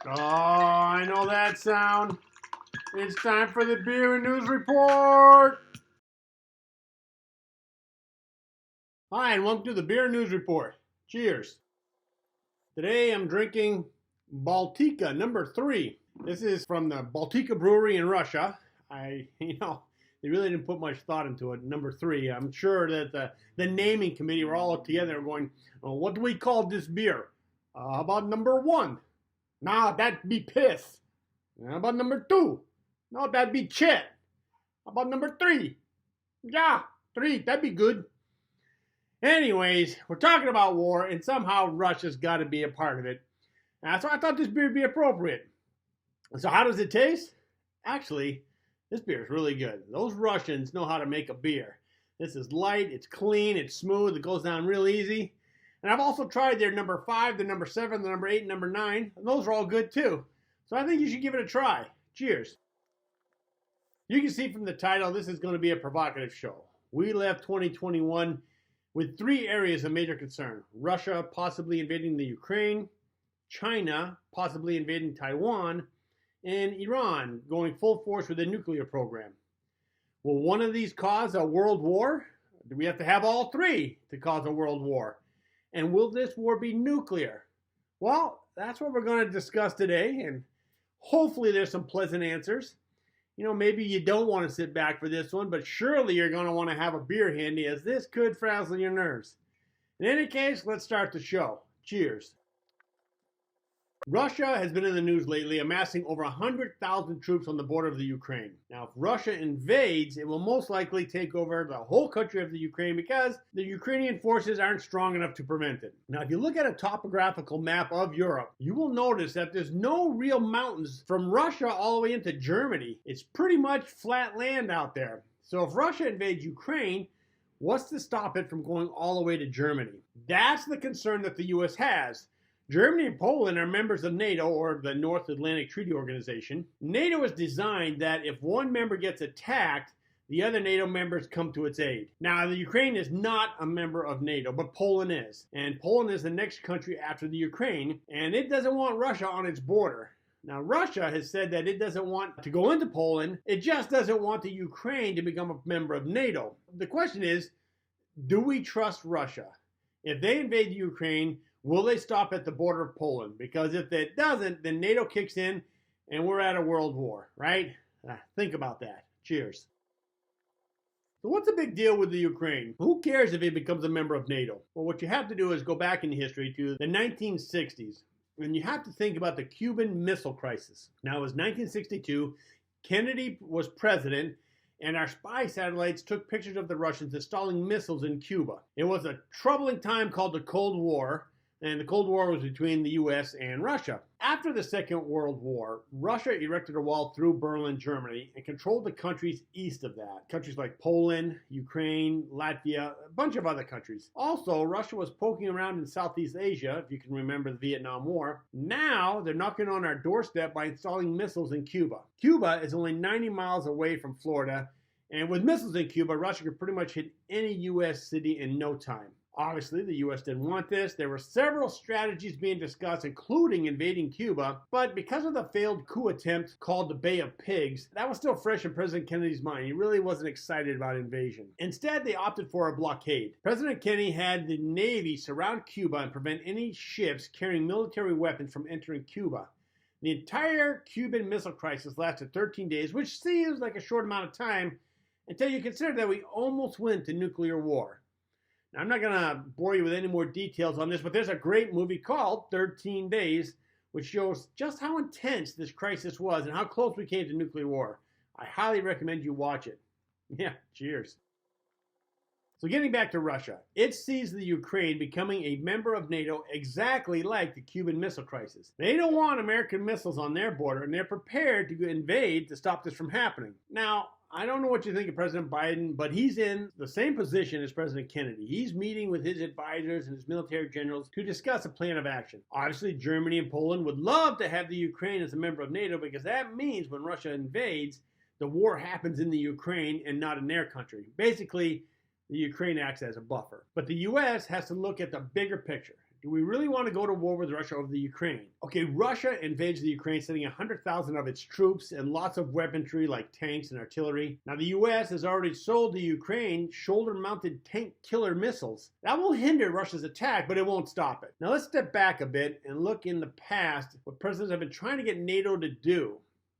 Oh, I know that sound. It's time for the Beer and News Report. Hi, and welcome to the Beer and News Report. Cheers. Today I'm drinking Baltica number 3. This is from the Baltica Brewery in Russia. They really didn't put much thought into it. Number 3. I'm sure that the naming committee were all together going, well, what do we call this beer? How about number 1? Nah, that'd be piss. How about number 2? No, that'd be shit. How about number 3? Yeah, 3, that'd be good. Anyways, we're talking about war, and somehow Russia's got to be a part of it. So I thought this beer would be appropriate. So how does it taste? Actually, this beer is really good. Those Russians know how to make a beer. This is light, it's clean, it's smooth, it goes down real easy. And I've also tried their number 5, their number 7, the number 8, and number 9. And those are all good too. So I think you should give it a try. Cheers. You can see from the title, this is going to be a provocative show. We left 2021 with 3 areas of major concern. Russia possibly invading the Ukraine, China possibly invading Taiwan, and Iran going full force with a nuclear program. Will one of these cause a world war? Do we have to have all 3 to cause a world war? And will this war be nuclear? Well, that's what we're going to discuss today, and hopefully there's some pleasant answers. Maybe you don't want to sit back for this one, but surely you're going to want to have a beer handy, as this could frazzle your nerves. In any case, let's start the show. Cheers. Russia has been in the news lately, amassing over 100,000 troops on the border of the Ukraine. Now, if Russia invades, it will most likely take over the whole country of the Ukraine because the Ukrainian forces aren't strong enough to prevent it. Now, if you look at a topographical map of Europe, you will notice that there's no real mountains from Russia all the way into Germany. It's pretty much flat land out there. So if Russia invades Ukraine, what's to stop it from going all the way to Germany? That's the concern that the U.S. has. Germany and Poland are members of NATO, or the North Atlantic Treaty Organization. NATO is designed that if one member gets attacked, the other NATO members come to its aid. Now, the Ukraine is not a member of NATO, but Poland is. And Poland is the next country after the Ukraine, and it doesn't want Russia on its border. Now, Russia has said that it doesn't want to go into Poland. It just doesn't want the Ukraine to become a member of NATO. The question is, do we trust Russia? If they invade the Ukraine, will they stop at the border of Poland? Because if it doesn't, then NATO kicks in and we're at a world war, right? Think about that. Cheers. So what's the big deal with the Ukraine? Who cares if it becomes a member of NATO? Well, what you have to do is go back in history to the 1960s. And you have to think about the Cuban Missile Crisis. Now, it was 1962. Kennedy was president, and our spy satellites took pictures of the Russians installing missiles in Cuba. It was a troubling time called the Cold War. And the Cold War was between the U.S. and Russia. After the Second World War, Russia erected a wall through Berlin, Germany, and controlled the countries east of that. Countries like Poland, Ukraine, Latvia, a bunch of other countries. Also, Russia was poking around in Southeast Asia, if you can remember the Vietnam War. Now, they're knocking on our doorstep by installing missiles in Cuba. Cuba is only 90 miles away from Florida, and with missiles in Cuba, Russia could pretty much hit any U.S. city in no time. Obviously, the U.S. didn't want this. There were several strategies being discussed, including invading Cuba. But because of the failed coup attempt called the Bay of Pigs, that was still fresh in President Kennedy's mind. He really wasn't excited about invasion. Instead, they opted for a blockade. President Kennedy had the Navy surround Cuba and prevent any ships carrying military weapons from entering Cuba. The entire Cuban Missile Crisis lasted 13 days, which seems like a short amount of time until you consider that we almost went to nuclear war. Now, I'm not going to bore you with any more details on this, but there's a great movie called 13 Days, which shows just how intense this crisis was and how close we came to nuclear war. I highly recommend you watch it. Yeah, cheers. So getting back to Russia, it sees the Ukraine becoming a member of NATO exactly like the Cuban Missile Crisis. They don't want American missiles on their border, and they're prepared to invade to stop this from happening. Now, I don't know what you think of President Biden, but he's in the same position as President Kennedy. He's meeting with his advisors and his military generals to discuss a plan of action. Obviously, Germany and Poland would love to have the Ukraine as a member of NATO because that means when Russia invades, the war happens in the Ukraine and not in their country. Basically, the Ukraine acts as a buffer. But the U.S. has to look at the bigger picture. Do we really want to go to war with Russia over the Ukraine? Okay, Russia invades the Ukraine, sending 100,000 of its troops and lots of weaponry like tanks and artillery. Now, the U.S. has already sold the Ukraine shoulder-mounted tank killer missiles. That will hinder Russia's attack, but it won't stop it. Now, let's step back a bit and look in the past what presidents have been trying to get NATO to do.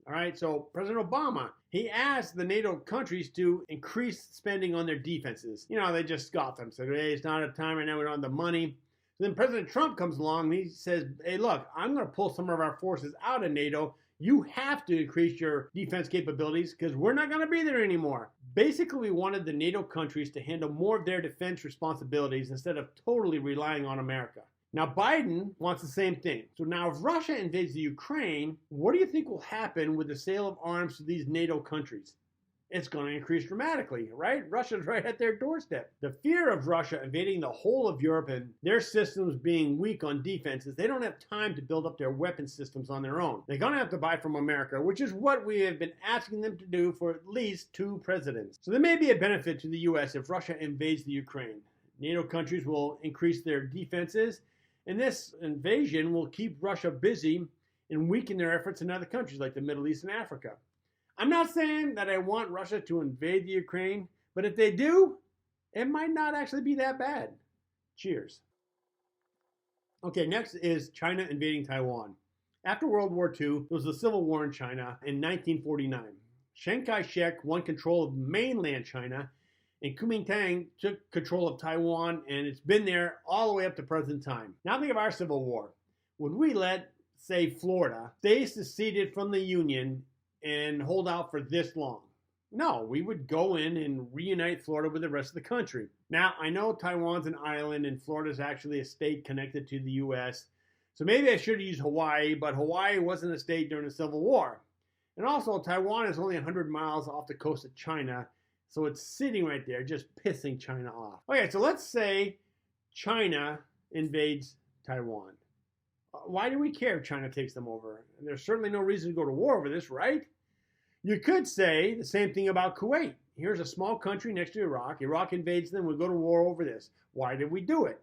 All right, so President Obama, he asked the NATO countries to increase spending on their defenses. You know, they just scoffed them, said, hey, it's not a time right now, we don't have the money. Then President Trump comes along and he says, hey, look, I'm going to pull some of our forces out of NATO. You have to increase your defense capabilities because we're not going to be there anymore. Basically, we wanted the NATO countries to handle more of their defense responsibilities instead of totally relying on America. Now, Biden wants the same thing. So now if Russia invades the Ukraine, what do you think will happen with the sale of arms to these NATO countries? It's going to increase dramatically, right? Russia's right at their doorstep. The fear of Russia invading the whole of Europe and their systems being weak on defenses, they don't have time to build up their weapon systems on their own. They're going to have to buy from America, which is what we have been asking them to do for at least 2 presidents. So there may be a benefit to the U.S. if Russia invades the Ukraine. NATO countries will increase their defenses, and this invasion will keep Russia busy and weaken their efforts in other countries like the Middle East and Africa. I'm not saying that I want Russia to invade the Ukraine, but if they do, it might not actually be that bad. Cheers. Okay, next is China invading Taiwan. After World War II, there was a civil war in China in 1949. Chiang Kai-shek won control of mainland China, and Kuomintang took control of Taiwan, and it's been there all the way up to present time. Now think of our civil war. Would we let, say, Florida stay seceded from the Union and hold out for this long? No, we would go in and reunite Florida with the rest of the country. Now, I know Taiwan's an island and Florida's actually a state connected to the U.S., so maybe I should use Hawaii, but Hawaii wasn't a state during the Civil War. And also, Taiwan is only 100 miles off the coast of China, so it's sitting right there, just pissing China off. Okay, so let's say China invades Taiwan. Why do we care if China takes them over? There's certainly no reason to go to war over this, right? You could say the same thing about Kuwait. Here's a small country next to Iraq. Iraq invades them. We go to war over this. Why did we do it?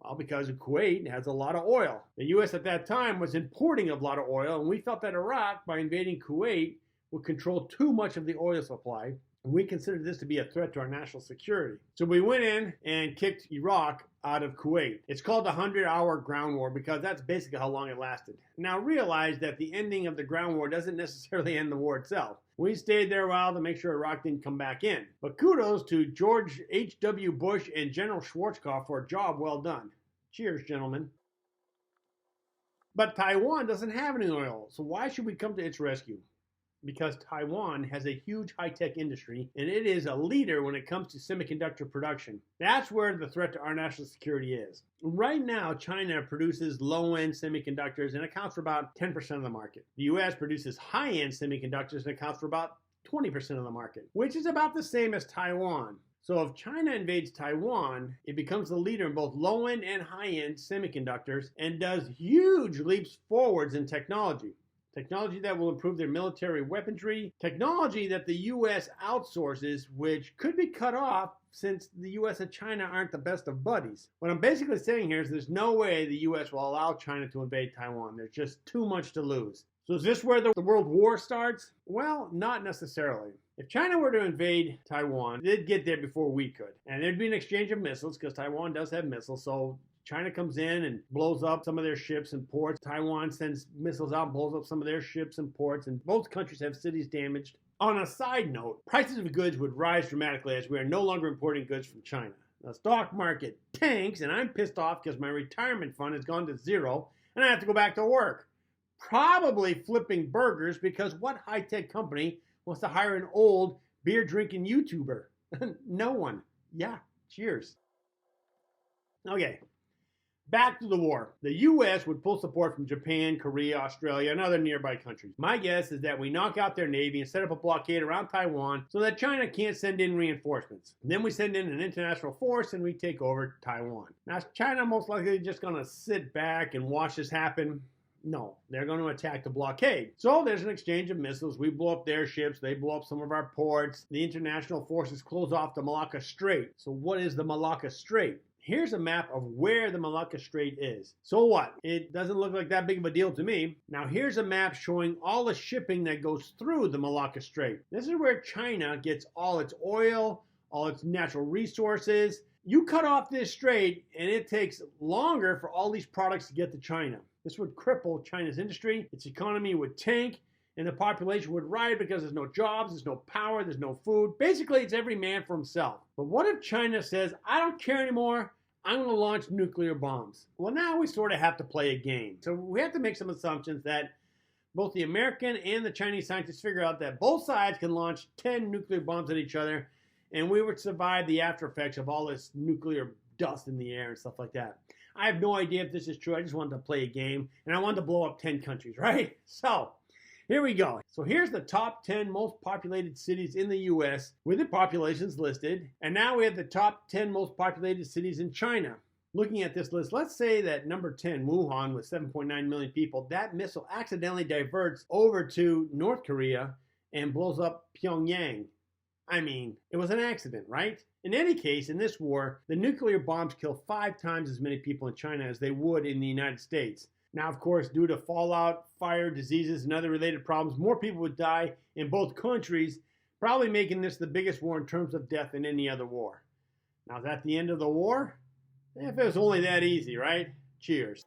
Well, because Kuwait has a lot of oil. The U.S. at that time was importing a lot of oil, and we felt that Iraq, by invading Kuwait, would control too much of the oil supply. And we considered this to be a threat to our national security. So we went in and kicked Iraq out of Kuwait. It's called the 100-hour ground war because that's basically how long it lasted. Now realize that the ending of the ground war doesn't necessarily end the war itself. We stayed there a while to make sure Iraq didn't come back in. But kudos to George H.W. Bush and General Schwarzkopf for a job well done. Cheers, gentlemen. But Taiwan doesn't have any oil, so why should we come to its rescue? Because Taiwan has a huge high-tech industry, and it is a leader when it comes to semiconductor production. That's where the threat to our national security is. Right now, China produces low-end semiconductors and accounts for about 10% of the market. The U.S. produces high-end semiconductors and accounts for about 20% of the market, which is about the same as Taiwan. So if China invades Taiwan, it becomes the leader in both low-end and high-end semiconductors and does huge leaps forwards in technology. Technology that will improve their military weaponry, technology that the U.S. outsources, which could be cut off since the U.S. and China aren't the best of buddies. What I'm basically saying here is there's no way the U.S. will allow China to invade Taiwan. There's just too much to lose. So is this where the World War starts? Well, not necessarily. If China were to invade Taiwan, they'd get there before we could. And there'd be an exchange of missiles because Taiwan does have missiles, so China comes in and blows up some of their ships and ports. Taiwan sends missiles out and blows up some of their ships and ports, and both countries have cities damaged. On a side note, prices of goods would rise dramatically as we are no longer importing goods from China. The stock market tanks, and I'm pissed off because my retirement fund has gone to zero, and I have to go back to work. Probably flipping burgers because what high-tech company wants to hire an old beer-drinking YouTuber? No one. Yeah, cheers. Okay. Back to the war. The U.S. would pull support from Japan, Korea, Australia, and other nearby countries. My guess is that we knock out their navy and set up a blockade around Taiwan so that China can't send in reinforcements. Then we send in an international force and we take over Taiwan. Now, is China most likely just going to sit back and watch this happen? No, they're going to attack the blockade. So there's an exchange of missiles. We blow up their ships. They blow up some of our ports. The international forces close off the Malacca Strait. So what is the Malacca Strait? Here's a map of where the Malacca Strait is. So what? It doesn't look like that big of a deal to me. Now here's a map showing all the shipping that goes through the Malacca Strait. This is where China gets all its oil, all its natural resources. You cut off this strait and it takes longer for all these products to get to China. This would cripple China's industry, its economy would tank, and the population would riot because there's no jobs, there's no power, there's no food. Basically, it's every man for himself. But what if China says, I don't care anymore, I'm going to launch nuclear bombs? Well, now we sort of have to play a game. So we have to make some assumptions that both the American and the Chinese scientists figure out that both sides can launch 10 nuclear bombs at each other, and we would survive the after effects of all this nuclear dust in the air and stuff like that. I have no idea if this is true. I just wanted to play a game, and I wanted to blow up 10 countries, right? So here we go. So here's the top 10 most populated cities in the US with the populations listed. And now we have the top 10 most populated cities in China. Looking at this list, let's say that number 10, Wuhan, with 7.9 million people, that missile accidentally diverts over to North Korea and blows up Pyongyang. I mean, it was an accident, right? In any case, in this war, the nuclear bombs kill 5 times as many people in China as they would in the United States. Now, of course, due to fallout, fire, diseases, and other related problems, more people would die in both countries, probably making this the biggest war in terms of death than any other war. Now, is that the end of the war? If it was only that easy, right? Cheers.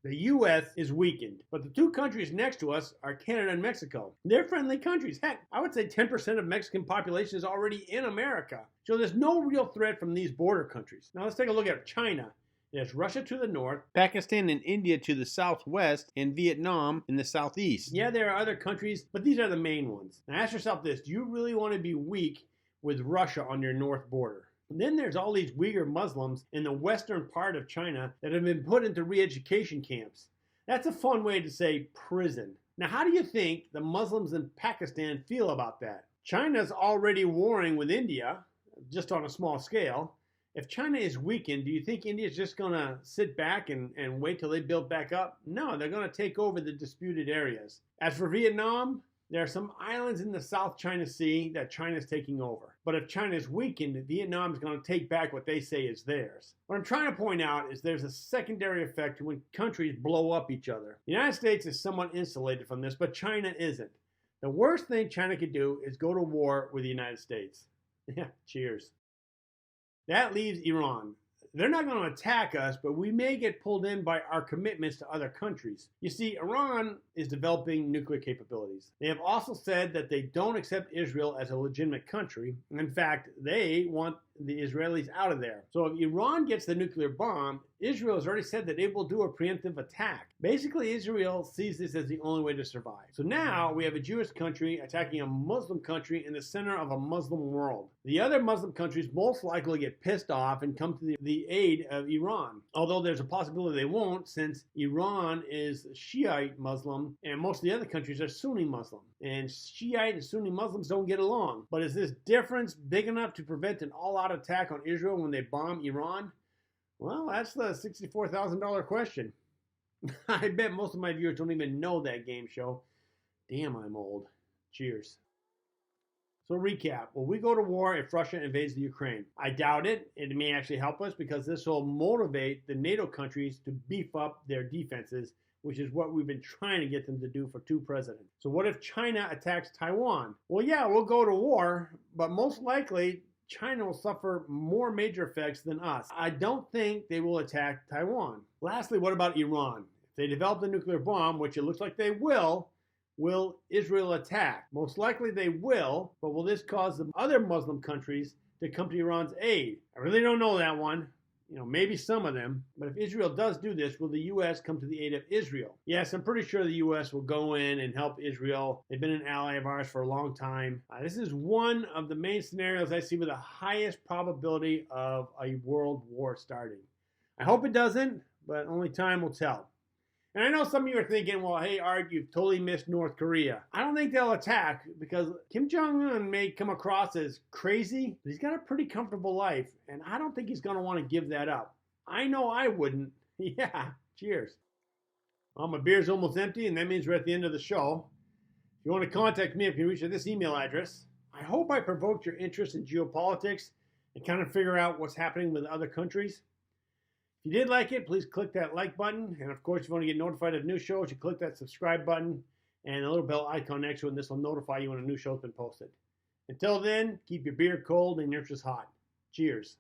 The U.S. is weakened, but the 2 countries next to us are Canada and Mexico. They're friendly countries. Heck, I would say 10% of Mexican population is already in America. So there's no real threat from these border countries. Now let's take a look at China. There's Russia to the north, Pakistan and India to the southwest, and Vietnam in the southeast. Yeah, there are other countries, but these are the main ones. Now ask yourself this, do you really want to be weak with Russia on your north border? And then there's all these Uyghur Muslims in the western part of China that have been put into re-education camps. That's a fun way to say prison. Now, how do you think the Muslims in Pakistan feel about that? China's already warring with India, just on a small scale. If China is weakened, do you think India is just going to sit back and wait till they build back up? No, they're going to take over the disputed areas. As for Vietnam, there are some islands in the South China Sea that China's taking over. But if China is weakened, Vietnam is going to take back what they say is theirs. What I'm trying to point out is there's a secondary effect when countries blow up each other. The United States is somewhat insulated from this, but China isn't. The worst thing China could do is go to war with the United States. Yeah, cheers. That leaves Iran. They're not going to attack us, but we may get pulled in by our commitments to other countries. You see, Iran is developing nuclear capabilities. They have also said that they don't accept Israel as a legitimate country. In fact, they want the Israelis out of there. So if Iran gets the nuclear bomb, Israel has already said that it will do a preemptive attack. Basically, Israel sees this as the only way to survive. So now we have a Jewish country attacking a Muslim country in the center of a Muslim world. The other Muslim countries most likely get pissed off and come to the aid of Iran. Although there's a possibility they won't, since Iran is Shiite Muslim and most of the other countries are Sunni Muslim. And Shiite and Sunni Muslims don't get along. But is this difference big enough to prevent an all-out attack on Israel when they bomb Iran? Well, that's the $64,000 question. I bet most of my viewers don't even know that game show. Damn, I'm old. Cheers. So recap, will we go to war if Russia invades the Ukraine? I doubt it. It may actually help us because this will motivate the NATO countries to beef up their defenses, which is what we've been trying to get them to do for 2 presidents. So what if China attacks Taiwan? Well, yeah, we'll go to war, but most likely China will suffer more major effects than us. I don't think they will attack Taiwan. Lastly, what about Iran? If they develop the nuclear bomb, which it looks like they will Israel attack? Most likely they will, but will this cause the other Muslim countries to come to Iran's aid? I really don't know that one. Maybe some of them. But if Israel does do this, will the U.S. come to the aid of Israel? Yes, I'm pretty sure the U.S. will go in and help Israel. They've been an ally of ours for a long time. This is one of the main scenarios I see with the highest probability of a world war starting. I hope it doesn't, but only time will tell. And I know some of you are thinking, well, hey, Art, you've totally missed North Korea. I don't think they'll attack because Kim Jong-un may come across as crazy, but he's got a pretty comfortable life, and I don't think he's going to want to give that up. I know I wouldn't. Yeah, cheers. Well, my beer's almost empty, and that means we're at the end of the show. If you want to contact me, you can reach at this email address. I hope I provoked your interest in geopolitics and kind of figure out what's happening with other countries. If you did like it, please click that like button. And of course, if you want to get notified of new shows, you click that subscribe button and a little bell icon next to it, and this will notify you when a new show's been posted. Until then, keep your beer cold and your interest hot. Cheers.